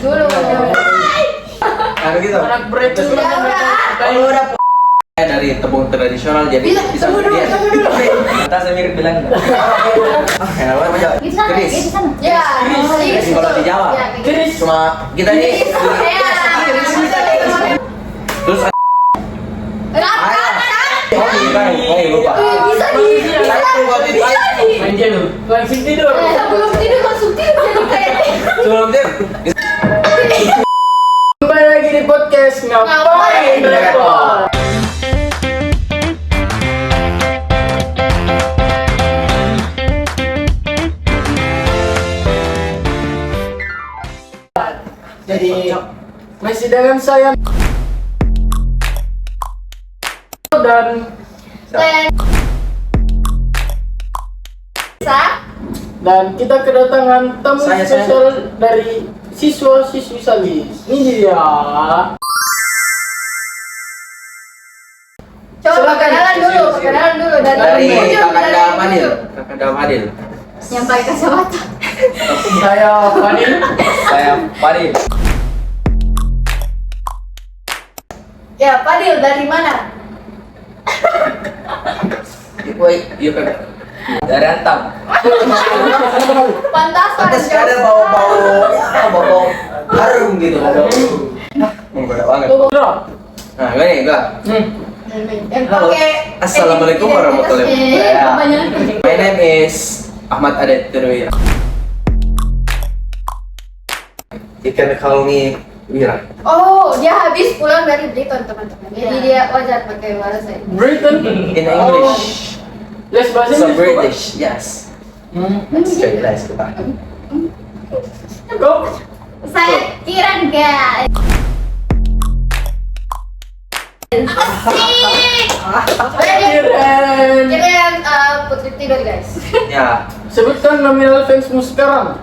dulu. Kan gitu. Anak break itu Udah. Dari tepung tradisional jadi Bisa, tunggu dulu. Kata saya mirip bilang. Enak banget. Gitu sana, Keris. gitu sana. Ya, Keris kalau di Jawa. Keris. Cuma kita ini terus lupa. Bisa di. main tidur. Langsung tidur. Sebelum tidur langsung tidur. Sebelum dia Kembali lagi di podcast Ngapain Repot. Jadi masih dengan saya dan kita kedatangan tamu Saya. spesial dari siswa-siswi Salis. Ini dia. Coba Silakan. perkenalan dulu dari ujung, Kakanda dari Fadil. ujung. Kakanda Fadil. Yang pakai kacamata. Saya Fadil. Saya Fadil. Ya, Fadil dari mana? Yuk dari Antam. Pantas Pantas ada bau harum gitu. Menggoda banget. Nah, gini enggak. Yang Halo. pakai Assalamualaikum warahmatullahi wabarakatuh. wabarakatuh. My name is Ahmad Adet Terwira. You can call me Wira. Oh, dia habis pulang dari Britain, teman-teman. Jadi dia wajar pakai bahasa ini. Britain. In English. Les bahasa So Inggris. British, yes. That's very nice kita. Go. Saya kira guys. Keren. Kita yang putri tidur, guys. Ya, Sebutkan nominal fansmu sekarang.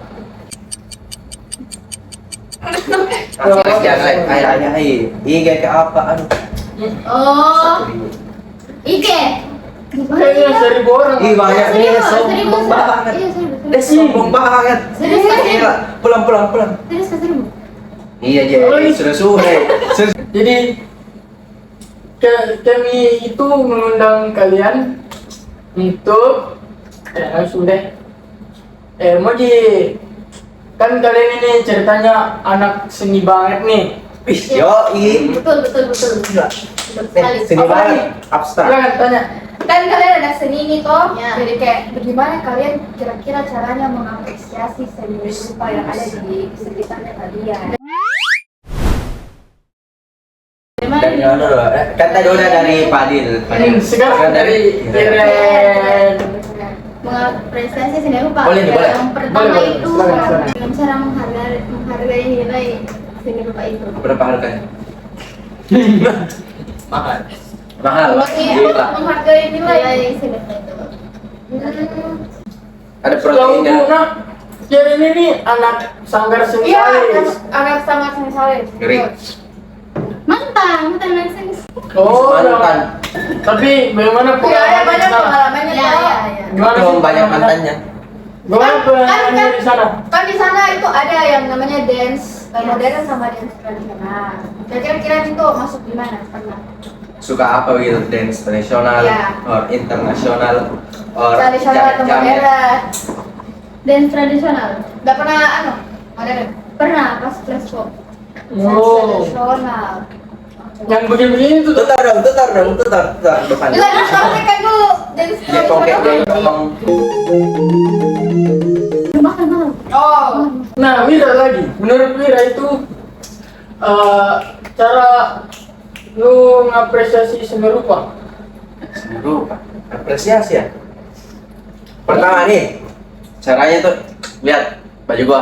Iga ke apa? Aduh. Oh, Ike. Kayaknya 1.000 orang. Ih banyak nih, Serius, sombong serius. banget. Iya, serius. Dia sombong banget. Serius, serius. Gila, pulang. Terus ke seribu. Iya sudah. Jadi kami itu mengundang kalian untuk langsung deh. Moji, kan kalian ini ceritanya anak seni banget nih. Yoi. Betul. Betul sekali. Sini banget, abstrak. Silakan tanya. Kan kalian ada seni ini toh, Ya. jadi kayak bagaimana kalian kira-kira caranya mengapresiasi seni rupa yang ada di sekitarnya kalian? Dan kan tadi udah dari Fadil. Sekarang dari Keren. Mengapresiasi seni rupa. Boleh. Yang pertama Boleh. itu Silakan. dengan cara menghargai nilai seni rupa itu. Berapa harganya? Mahal. Gila. Menghargai nilai. Nilai seni rupa itu. Ada Tahu proteinnya. Nak, dia ini nih anak sanggar seni Iya, Salis. anak sangat seni saleh. Ngeri. Mantan anak seni. Oh, Mantan. Tapi bagaimana Iya, ada banyak di sana? pengalamannya Ya, toh. ya. Gimana Belum sih banyak pengalamannya? mantannya. Gimana pengalamannya di sana? Kan di sana itu ada yang namanya dance Yes. modern sama dance tradisional. Kira-kira itu masuk di mana? Pernah? Suka apa gitu? Dance tradisional Iya. or internasional or Tradisional atau jamet? modern? Dan tradisional. Gak pernah modern. Pernah pas kelas pop. Oh, Tradisional. yang begini-begini tuh. Tutar depan. Enggak, disampaikan dulu dance Dia kongkek dia tradisional. ngomong. Mahal. Oh, Nah, Wira lagi. Menurut Wira itu cara lu ngapresiasi seni rupa. Rupa. Apresiasi ya. Pertama nih, caranya tuh lihat baju gua.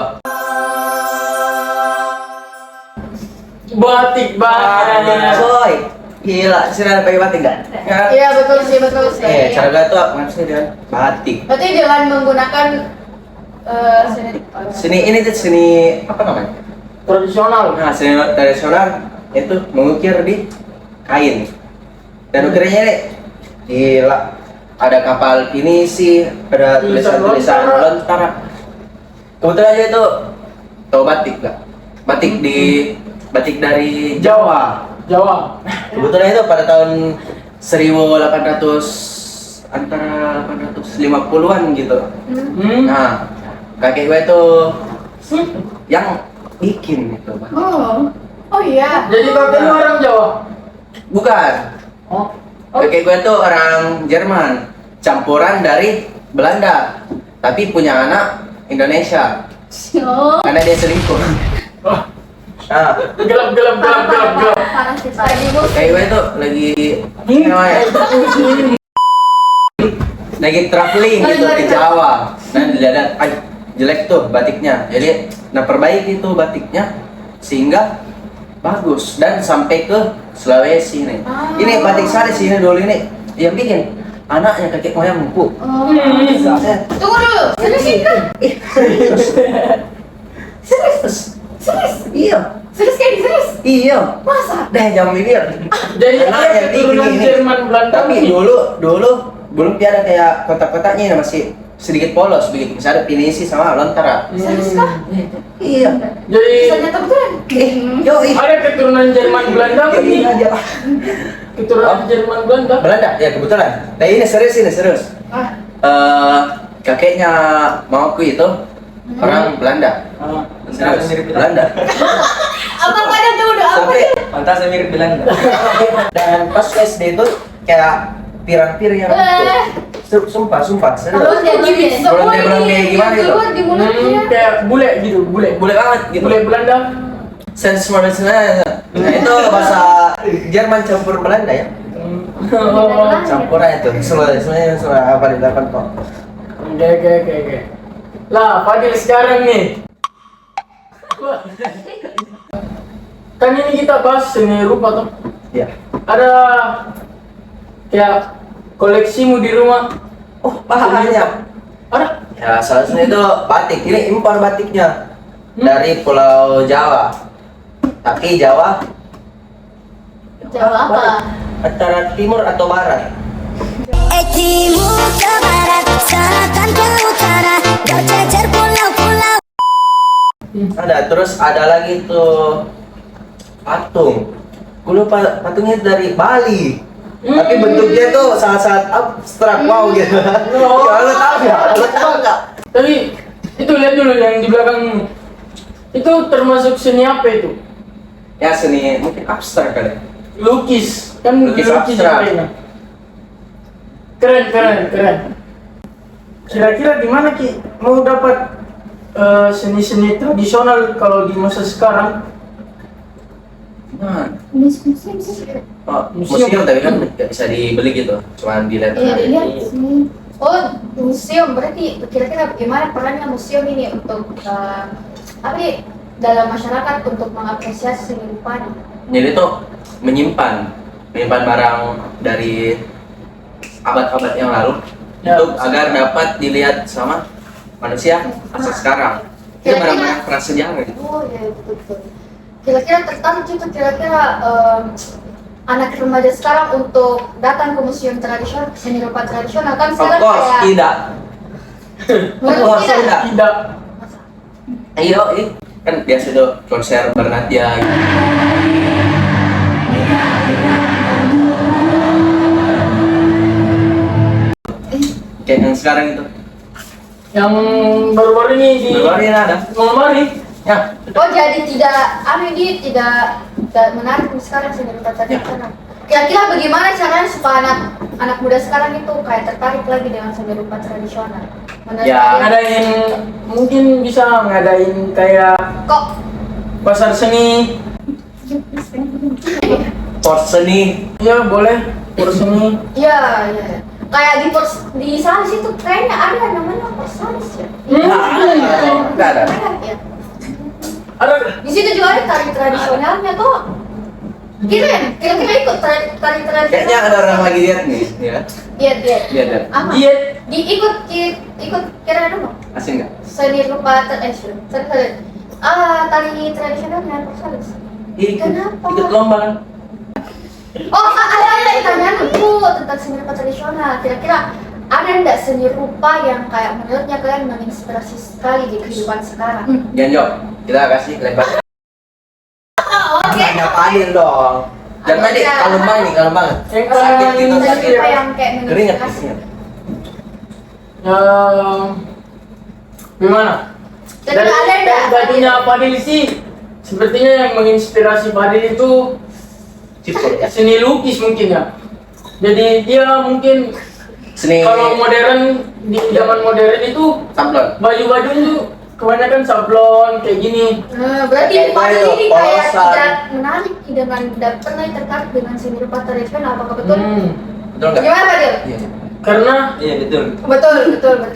Batik banget. Coy, gila, sini ada pakai batik nggak? Nggak. iya betul sih. Cara gua tuh maksudnya dengan batik. Berarti dengan menggunakan Seni ini tuh seni apa namanya? Tradisional. Nah, seni tradisional itu mengukir di kain. Dan ukirnya ini gila. Ada kapal pinisi, ada Tulisan tulisan-tulisan lontara. lontara. Kebetulan aja itu tahu batik nggak? batik dari Jawa. Jawa. Kebetulan itu pada tahun 1800 antara 850-an gitu. Nah, kakek gue itu yang bikin itu, Pak. Oh iya. Jadi kakeknya orang Jawa. Bukan. Oh. Kakek gue itu orang Jerman, campuran dari Belanda, tapi punya anak Indonesia. Oh. Karena dia selingkuh. Oh. Nah, Gelap. Parah sih, parah. kakek gue itu lagi traveling gitu ke Jawa. Nah, dilihat, jelek tuh batiknya. Jadi, perbaiki tuh batiknya sehingga bagus dan sampai ke Sulawesi nih. Ini batik sari sini dulu ini yang bikin anaknya kakek moyangku. Tunggu dulu. Serius kan? Serius. Iya. Serius kayak di serius. Iya. Masa? Dah jam bibir. Jadi Anaknya dia keturunan ini. Jerman Belanda. Tapi dulu belum ada kayak kotak-kotaknya, masih sedikit polos begitu. Misalnya pinisi sama lontara. Serius kah? Iya. Jadi Bisa nyata betulan? Yoi. ada keturunan Jerman Belanda apa Ini nih? aja. Keturunan Jerman Belanda. Belanda ya kebetulan. Nah ini serius. Kakeknya mamaku itu orang Belanda. Serius, Belanda. Apa pada tuh udah apa? Sampai pantasnya mirip Belanda. Dan pas SD itu kayak pirang-pir yang sumpah serius. Kalau dia gini, semua Belum kayak gimana itu? keluar di mulutnya. Kayak bule gitu, bule. Boleh banget gitu. Bule Belanda. Sensasinya. Nah itu bahasa Jerman campur Belanda ya. Campuran itu. Semuanya apa di depan kok. Oke. Lah, Fadil sekarang nih. Kan ini kita bahas seni rupa tuh. Iya. Ada kayak koleksimu di rumah. Oh, banyak. Ada? Ya, salah satunya itu batik. Ini impor batiknya dari Pulau Jawa. Tapi Jawa Jawa apa? antara timur atau barat. Timur ke barat, selatan ke utara, berjejer pulau-pulau. Terus ada lagi tuh patung. Gue lupa patungnya dari Bali. Tapi bentuknya tuh sangat-sangat abstrak, wow gitu. Ya, lo tahu nggak? Tapi itu lihat dulu yang di belakang ini. Itu termasuk seni apa itu? Ya seni mungkin abstrak kali. Lukis. Kan Lukis abstrak. apa ini? Keren. Kira-kira di mana Ki mau dapat seni-seni tradisional kalau di masa sekarang? Nah, Museum sih. museum tapi kan nggak bisa dibeli gitu, cuman dilihat. Iya, dilihat sih. Oh, museum berarti kira-kira bagaimana perannya museum ini untuk apa nih dalam masyarakat untuk mengapresiasi seni rupa? Jadi tuh menyimpan barang dari abad-abad yang lalu Ya, untuk agar dapat dilihat sama manusia masa sekarang. Itu Kira-kira- barang-barang prasejarah gitu. Oh ya betul. Kira-kira tertarik itu anak remaja sekarang untuk datang ke museum tradisional, seni rupa tradisional kan Of sekarang course kayak tidak. menurut Of course tidak. tidak. Tidak. Ayo, kan biasa tuh konser Bernadja gitu. Kayak yang sekarang itu. Yang baru-baru ini di Baru ini ada. Ngomari. Ya, Oh jadi tidak menarik sekarang seni rupa tradisional. Kira-kira bagaimana caranya supaya anak muda sekarang itu kayak tertarik lagi dengan seni rupa tradisional? Menurut Ya, kalian? Ngadain mungkin bisa ngadain kayak Kok pasar seni. pos seni. Ya boleh, pasar seni. Iya. Kayak di Salis itu kayaknya ada yang namanya Salis ya. Nggak ada. Ya. Ada. Di situ juga ada tari tradisionalnya tuh. Gitu ya? Kira-kira ikut tari tradisional. Kayaknya ada orang lagi lihat nih, ya. Iya. Lihat. Apa? Diet. Ikut kira dulu. Asing nggak? Seni rupa tari tradisionalnya Salis. Kenapa? Ikut lomba kan? Oh, ada pertanyaanku tentang seni rupa tradisional. Kira-kira ada nggak seni rupa yang kayak menurutnya kalian menginspirasi sekali di kehidupan sekarang? Jangan jawab. Kita kasih lebar. Tanya Fadil dong. Dan tadi Iya. kalem banget. Yang Sakit gitu, paling sakit. Apa yang kayak Keringat. menginspirasi? Gimana? Tapi ada enggak? Tadinya Fadil sih sepertinya yang menginspirasi Fadil itu Cipul ya. seni lukis mungkin ya. Jadi dia mungkin Seni kalau modern di zaman modern itu sablon. baju-baju itu kebanyakan sablon kayak gini. Berarti Kayak Fadil itu, ini kayak polosan. tidak menarik dengan tidak pernah tertarik dengan seni rupa tradisional, apakah betul? Betul nggak? Gimana Fadil? Iya. Karena Iya betul. Betul.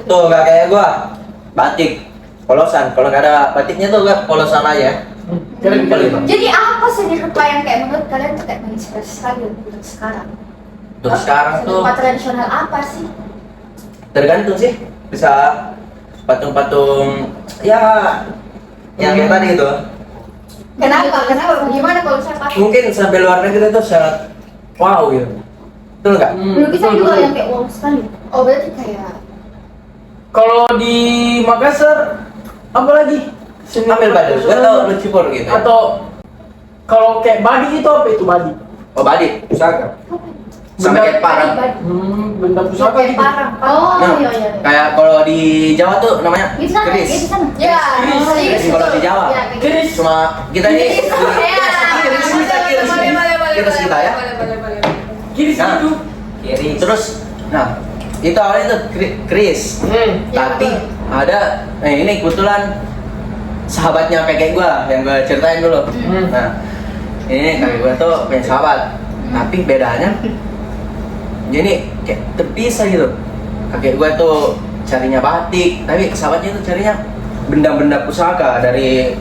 Tuh nggak kayak gua. Batik, polosan. Kalau nggak ada batiknya tuh nggak polosan aja. keren kali. Jadi apa seni rupa yang kayak menurut kalian tuh kayak menginspirasi Fadil untuk sekarang? Terus sekarang Seni tuh rupa tradisional apa sih? tergantung sih. Bisa patung-patung ya yang kayak tadi itu. Kenapa? Gimana kalau saya pakai? Mungkin sampai luar negeri tuh sangat wow gitu. Betul nggak? Lukisan juga yang kayak wow sekali. Oh berarti kayak Kalau di Makassar apa lagi? Seni Ambil baju, gua tau lu cipur gitu. Ya? Atau kalau kayak badik itu apa itu badik? Oh badik, pusaka. Sama kayak parang. Benda pusaka kayak gitu. parang. Oh Nah, iya. kayak kalau di Jawa tuh namanya Itu sana, keris. itu sana. Ya, Keris kalau di Jawa. Ya, kayak gitu. Keris. Cuma kita ini Ya, keris kita ya. Kiri Nah. situ. Terus, nah itu awalnya tuh keris. Ya, Tapi betul. ada, ini kebetulan sahabatnya kakek gua yang gua ceritain dulu. Nah, ini kakek gua tuh punya sahabat. Tapi bedanya, jadi kayak terpisah gitu. Kakek gua tuh carinya batik, tapi sahabatnya tuh carinya benda-benda pusaka dari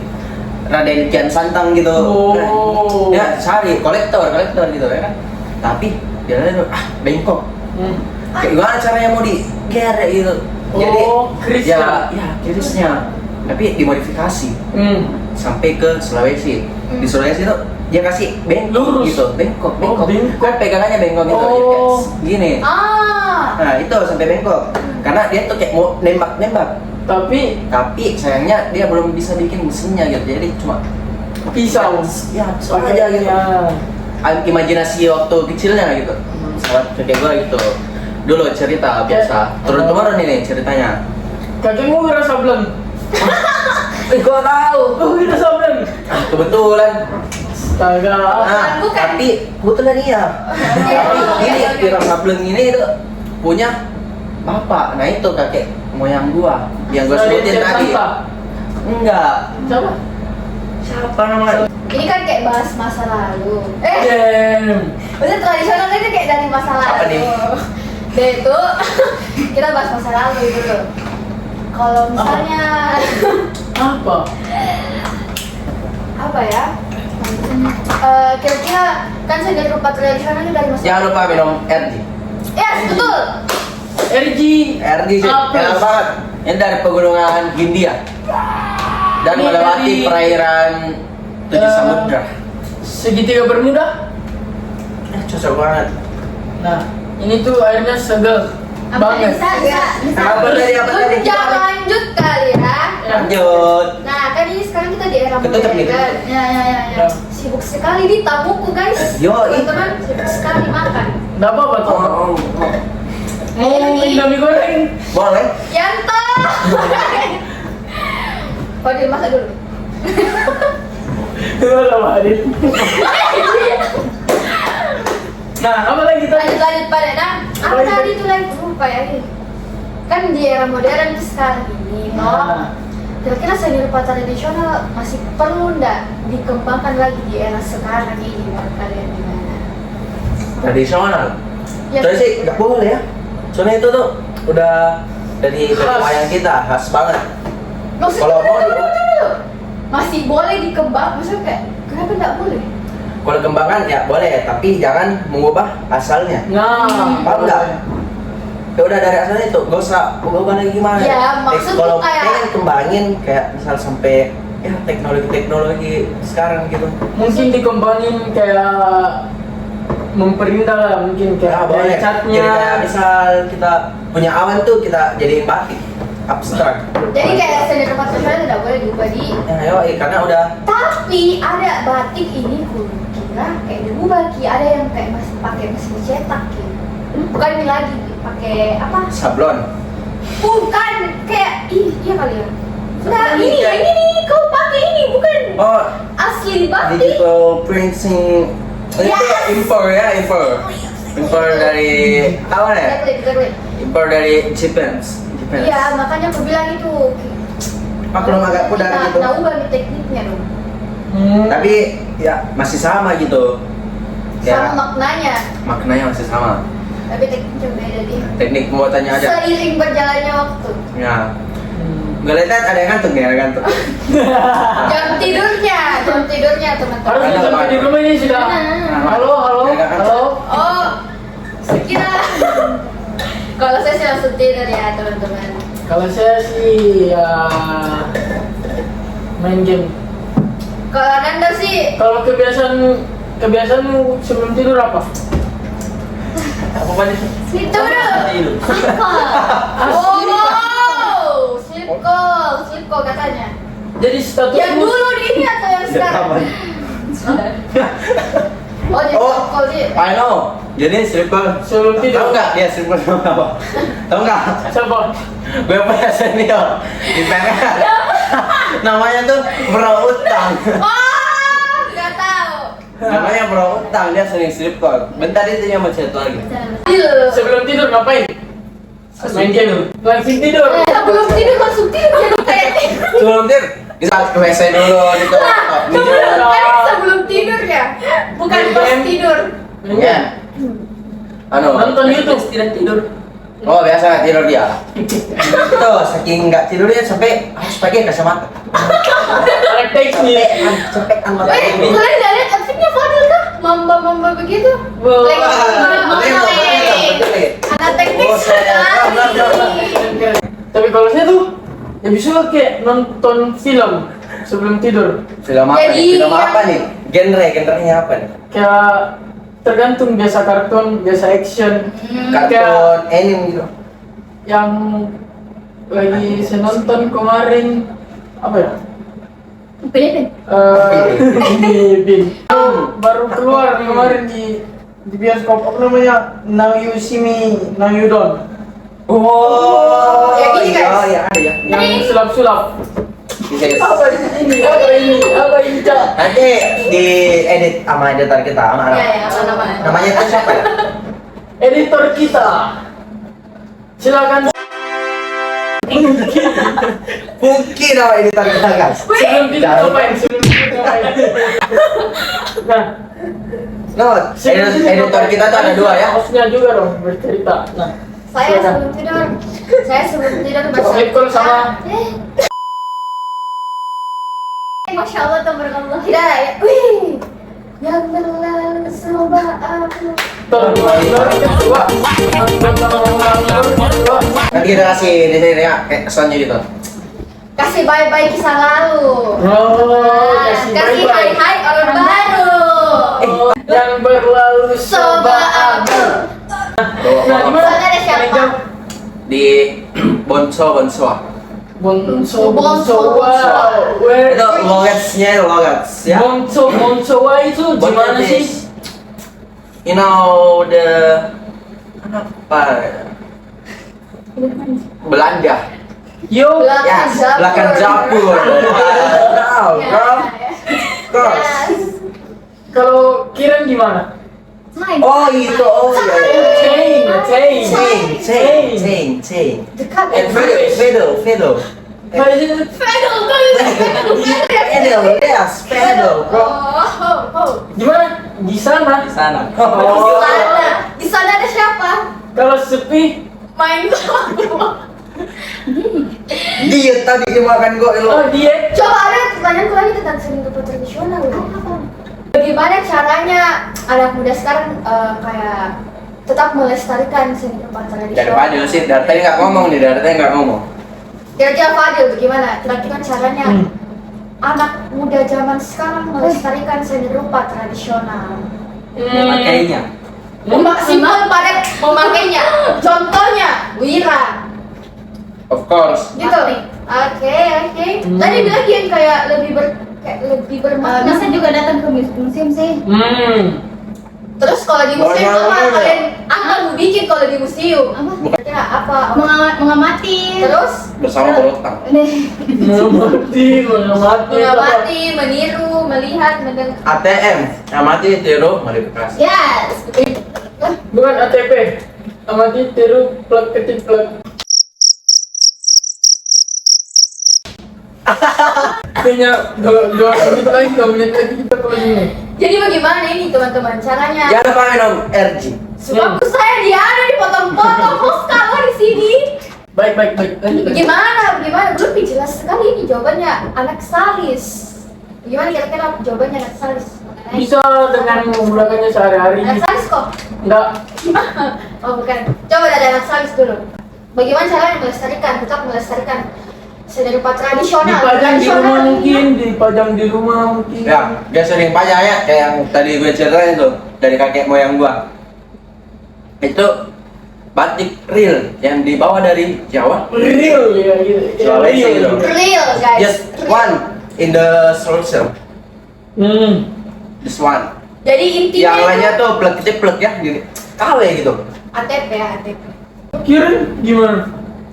Raden Kian Santang gitu. Oh. Ya cari kolektor gitu ya kan. Tapi dia lihat bengkok. Kayak gimana caranya mau digerek gitu. Jadi kerisnya. ya kerisnya. Tapi dimodifikasi sampai ke Sulawesi. Di Sulawesi tuh dia kasih bengkok Lurus. gitu, bengkok. bengkok. Kan pegangannya bengkok gitu. Oh. Jadi kayak gini. Ah. Nah, itu sampai bengkok. Karena dia tuh kayak mau nembak. Tapi Tapi sayangnya dia belum bisa bikin mesinnya gitu. Jadi cuma pisau. ya pisau aja gitu. Imajinasi waktu kecilnya gitu. Sahabat kakek gua gitu. Dulu cerita biasa. Turun-temurun ini ceritanya. Kakekmu wira sablon. Gua tahu. Oh, wira sablon. Kebetulan. Astaga. Nah, bukan. tapi kebetulan iya. Tapi ini Wira Sableng ini itu punya bapak. Nah itu kakek moyang gua yang gua sebutin tadi. Enggak. Siapa? Siapa namanya? Ini kan kayak bahas masa lalu. Damn. Bener tradisional itu kayak dari masa lalu. Apa nih? Dia itu kita bahas masa lalu dulu. Kalau misalnya apa ya? Kira-kira kan seni rupa tradisional itu dari masa Jangan lupa minum RG. Yes, betul. RG. RG sih, Apa? enak banget. Ini dari pegunungan Hindia dan Ini melewati dari- perairan tujuh samudra. Segitiga Bermuda. Cocok banget. Nah, ini tuh airnya segar banget. Bisa. Apa tadi, apa tadi? Udah lanjut kali ya. Lanjut. Nah, kan ini sekarang kita di era Ketutup nih. modern. Ya. Ya. Sibuk sekali di tamuku guys. Yoi. Teman-teman sibuk sekali makan. Nggak apa-apa tuh. Mau Indomie goreng. Boleh. Yanto. Fadil masak dulu. Gimana Pak Adit? Nah, apa lagi tadi? Lanjut pada nah. Apa Lanjut. tadi tuh lagi lupa ya ini. Kan di era modern tuh sekarang ini, Nah. Kira-kira seni rupa tradisional masih perlu nggak dikembangkan lagi di era sekarang ini menurut kalian gimana? Tradisional. Ya. Terus sih nggak boleh ya. Soalnya itu tuh udah dari Khas. wayang kita khas banget. Maksudnya Kalau mau dulu. Masih boleh dikembang, maksudnya kayak kenapa nggak boleh? kalau kembangan ya boleh, tapi jangan mengubah asalnya. Nah, Paham nggak? Ya udah dari asalnya itu, gak usah ubah lagi gimana. Ya, maksud kalau tuh kayak- pengen kembangin kayak misal sampai ya teknologi sekarang gitu. mungkin dikembangin kayak memperindah lah, mungkin Ya kayak boleh. catnya. Jadi kayak misal kita punya awan tuh kita jadiin batik. abstrak. Jadi kayak seni rupa tradisional tidak boleh diubah di. Ya, karena udah Tapi ada batik ini ku kira kayak diubah Ki. Ada yang kayak masih pakai mesin cetak Ki. Bukan ini lagi Ki. Pakai apa? sablon. Bukan kayak iya kali ya. Nah ini kau pakai ini bukan Oh, asli batik. digital printing. Yes. Itu impor dari apa ya? Klik. Impor dari Japan. Iya, makanya aku bilang itu. Maklum agak pudar gitu. Nah, ubah nih tekniknya dong. Tapi ya masih sama gitu. Sama maknanya, Maknanya masih sama. tapi tekniknya beda di. Teknik pembuatannya aja. Seiring berjalannya waktu. Ya. Gak lihat ada yang ngantuk ya, ada yang ngantuk. Jam tidurnya teman-teman. Harus sampai di rumah ini sudah. Halo. Oh, sekira. Kalau saya sih langsung tidur ya teman-teman. Kalau saya sih ya main game. Kalau Nanda sih, Kalau kebiasaanmu sebelum tidur apa? Apa banyak? sleep dulu. Oh, sleep call katanya. Jadi statusmu Yang dulu ini atau yang sekarang? Oh, jadi Oh, sleep call dia. I know. Jadi stripper. sebelum tidur. Tahu nggak dia stripper sama apa? Tahu nggak? Siapa? Gue punya senior di PNS. Namanya tuh bro utang. Oh, nggak tahu. Namanya bro utang, dia sering stripper. Bentar itu yang mau chat lagi. Sebelum tidur ngapain? Main game. Langsung tidur. Sebelum tidur langsung tidur jadi kayak Sebelum tidur bisa ke WC dulu gitu. sebelum tidur ya, bukan pas tidur. Main game. Ya. Anu, Nonton YouTube. Tidak tidur. oh biasa nggak tidur dia. Tuh saking nggak tidurnya sampai harus pakai kacamata. Teks nih. Cepet mata Kalian ini. nggak lihat aktifnya Fadil kah? Mamba begitu. Wow. Anak teknik Oh, saya- sekali. Tapi kalau saya tuh ya bisa kayak nonton film sebelum tidur. Film apa Jadi, nih? Film apa nih? Genrenya apa nih? Kayak tergantung biasa kartun, biasa action. Kartun, anime gitu. Yang lagi saya nonton kemarin apa ya? Pilih Ini Bin. Baru keluar kemarin di bioskop apa namanya? Now You See Me, Now You Don't. Oh, yang ini, guys. oh, ya ada ya. Yang sulap-sulap. Bisa ya. Apa ini? Apa ini, Cak? Nanti di edit sama editor kita sama anak. Ya, nama. Namanya itu siapa ya? Editor kita. Silakan. Mungkin nama editor kita guys. Sebelum tidur Jangan. ngapain? Sebelum tidur ngapain? Nah, No, editor kita tuh ada dua ya. hostnya juga dong bercerita. Nah, Saya silakan. sebelum tidur. Saya sebelum tidur baca. Assalamualaikum sama Masya Allah, tabarakallah. Tidak ya. Wih. Yang berlalu coba aku. Nanti kita kasih di sini ya, kayak soundnya gitu. Kasih bye-bye kisah lalu. Oh, kasih Kasih bye-bye. hai-hai orang baru. Yang berlalu Coba aku. Nah, di mana? Soalnya ada siapa? Paling jauh. Di Bonso. Bonso. Bonso. Wow. Where Itu logats ya. Bonso itu di mana sih? You know the apa? Belanda. Yo, Belakang Yes, belakang dapur. Wow, Ya, girl. ya. Girls. Yes. kalau Kiran gimana? Oh itu, oh iya. Chain. Dekat. And Fiddle. Pedal, Yes, Fiddle, bro. Oh. Di mana? Di sana. Di sana. Di Oh. sana. Di sana ada siapa? Kalau sepi, Main sama. Dia tadi dimakan kok lo. oh diet. Coba ada pertanyaanku lagi tentang seni rupa tradisional. Bagaimana caranya anak muda sekarang kayak tetap melestarikan seni rupa Dari tradisional? Fadil sih, dari tadi nggak ngomong. Kira-kira Fadil bagaimana? Kira-kira caranya anak muda zaman sekarang melestarikan seni rupa tradisional? Makainya. Maksimal pada memakainya. Contohnya, Wira. Of course. Gitu. Oke. Tadi bilang yang kayak lebih bermakna. Bisa juga datang ke museum sih. Terus kalau di museum Orang-orang apa ya? kalian mau bikin kalau di museum? Apa? Kira apa? Mengamati. Terus Bersama berutang. mengamati. meniru, melihat, mendengar. ATM, amati, tiru, modifikasi. Yes. Bukan ATP. Amati, tiru, plug, ketik, plug. Kayaknya 2 menit lagi, 2 menit lagi kita close ini. Jadi bagaimana ini teman-teman caranya? Jangan lupa minum RG. Sebab saya dia ada dipotong-potong host kamu di sini. Baik. Lanjut. Bagaimana? Belum jelas sekali ini jawabannya anak salis. Gimana kira-kira jawabannya anak salis? mengenai- Bisa dengan menggunakannya sehari-hari. Anak salis kok? Enggak. Oh bukan. Coba dari anak salis dulu. Bagaimana caranya tetap melestarikan seni rupa tradisional? Dipajang di rumah mungkin. Ya, dia sering pajang ya, kayak yang tadi gue ceritain tuh dari kakek moyang gua. Itu batik real yang dibawa dari Jawa, Real ya gitu. Sulawesi gitu. Real guys. Just one in the social. Just one. Jadi intinya Yang itu lainnya tuh plek ya, gini. KW gitu. ATP ya ATP. Kirin gimana?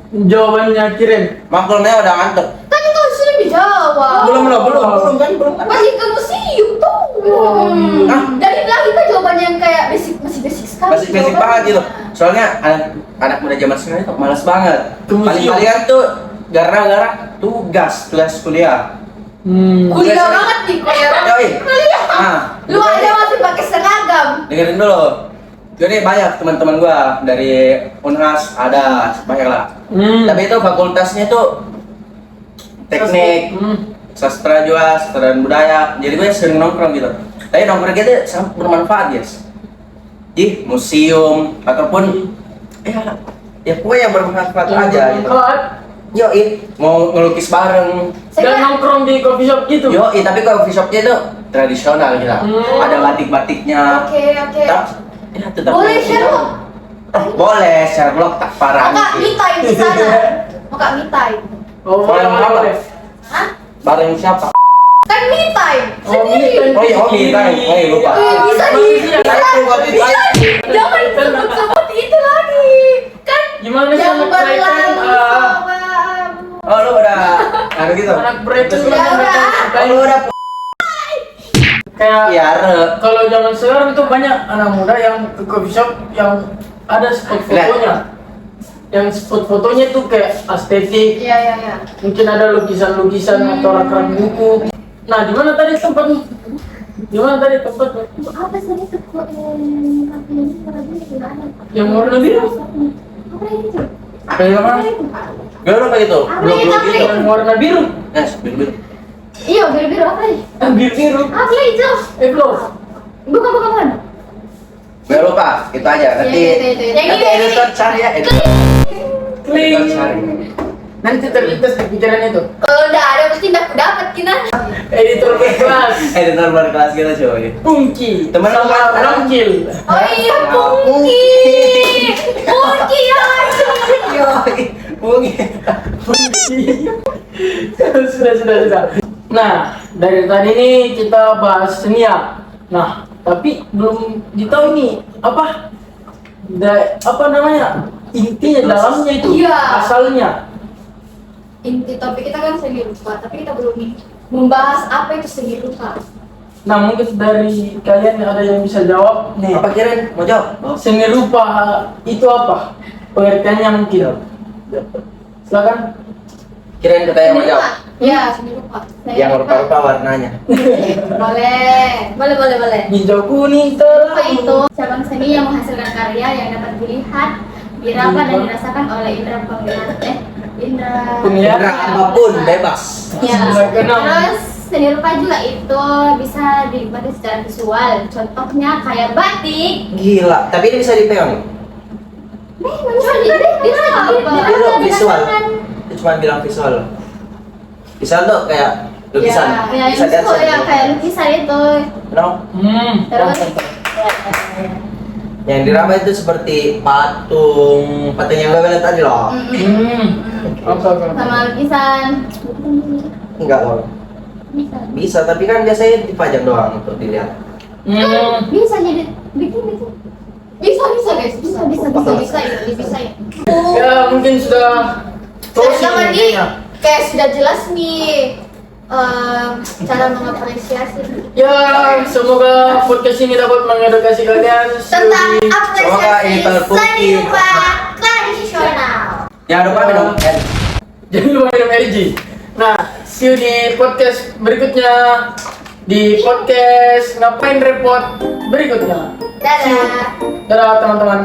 Jawabannya Kirin. Maklumnya udah ngantuk. Kan itu sudah dijawab. Belum kan. Masih ke museum tuh. Oh, iya. Dari bilang kita jawabannya yang kayak masih basic sekali. Masih basic jawabannya. banget gitu. Soalnya anak muda zaman sekarang itu malas banget. Ke museum. Paling-palingan tuh gara-gara tugas kuliah. Kuliah banget nih kuliah. Yoi. Kuliah. Nah, Lu aja masih pakai seragam. dengerin dulu. Jadi banyak teman-teman gua dari Unhas ada banyak lah. Tapi itu fakultasnya tuh teknik, sastra juga, sastra dan budaya. Jadi gue sering nongkrong gitu. Tapi nongkrong kita sangat bermanfaat guys. Di museum ataupun ya pokoknya yang bermanfaat aja gitu. Yoi, mau ngelukis bareng. Dan nongkrong di coffee shop gitu. Yoi, tapi coffee shopnya itu tradisional gitu. Ada batik-batiknya. Oke. Ya, tetap Boleh gitu. share lo. Boleh, Sherlock tak parah. Mau kak me time di sana. Mau kak me time. Oh, Bareng apa? boleh. Hah? Bareng siapa? Kan me time. Oh, me Sendiri. time. Oh iya, lupa. Bisa jangan sebut itu lagi. Kan Gimana sih yang anak Brighton? berlalu. Oh, lu udah anu gitu. Anak Brighton Ya udah. Oh, lu udah kayak ya, kalau zaman sekarang itu banyak anak muda yang ke coffee shop yang ada spot fotonya. Yang spot fotonya tuh kayak estetik, Iya. mungkin ada lukisan-lukisan atau rak-rak buku. Nah, di mana tadi tempatnya? Di mana tadi tempatnya? Apa sih itu kok kafe ini warna biru? Yang warna biru? Apa itu? kayak apa? Gue lupa gitu. Belum gitu. Yang warna biru? Yes, biru. Iya, biru-biru apa nih? Biru-biru. Apa itu? Close. Bukan. Gue lupa, itu aja. Nanti Yang nanti ini. editor cari ya, editor Kling. cari. Nanti terlintas di pikiran itu. Kalau udah ada pasti udah dapat kita. Editor berkelas. Editor berkelas kita coy. Pungki. Teman sama teman. Nongkil. Oh iya, Pungki ya. Yoi, mungkin. Sudah. Nah, dari tadi nih kita bahas seni ya. Nah, tapi belum ditahu nih apa namanya intinya dalamnya itu Iya. asalnya. Inti topik kita kan seni rupa, tapi kita belum membahas apa itu seni rupa. Nah, mungkin dari kalian ada yang bisa jawab nih. Apa Kirin? Mau jawab? Seni rupa itu apa? Pengertiannya mungkin. Silakan. Kirin kita yang mau jawab. Ya, seni rupa. Yang rupa-rupa warnanya. Boleh. Hijau kuning Apa terang. itu cabang seni yang menghasilkan karya yang dapat dilihat, diraba dan dirasakan oleh indera penglihatan. Indra. Indra apapun bebas. Ya. Keenam. Terus seni rupa juga itu bisa dinikmati secara visual. Contohnya kayak batik. Gila, tapi ini bisa dipegang. Itu visual. Itu cuma bilang visual. Visual tuh kayak lukisan. Ya, Bisa itu lihat yang kayak lukisan itu. No? Terus Yang diraba itu seperti patung yang gue bilang tadi loh. Hmm. Apa? Sama lukisan. Enggak loh. Bisa. Bisa, tapi kan biasanya dipajang doang untuk dilihat. Bisa jadi bikin. Bisa guys, bisa ya. Ya mungkin sudah closing Sama nih nih, kayaknya. kayak sudah jelas nih cara mengapresiasi Ya, semoga podcast ini dapat mengedukasi kalian. tentang Semoga ini apresiasi terbukti. seni rupa tradisional. Jangan lupa minum air. Jangan lupa minum LG. Nah, see you di podcast berikutnya. Di podcast Ngapain Repot berikutnya. Dadah. Dadah teman-teman.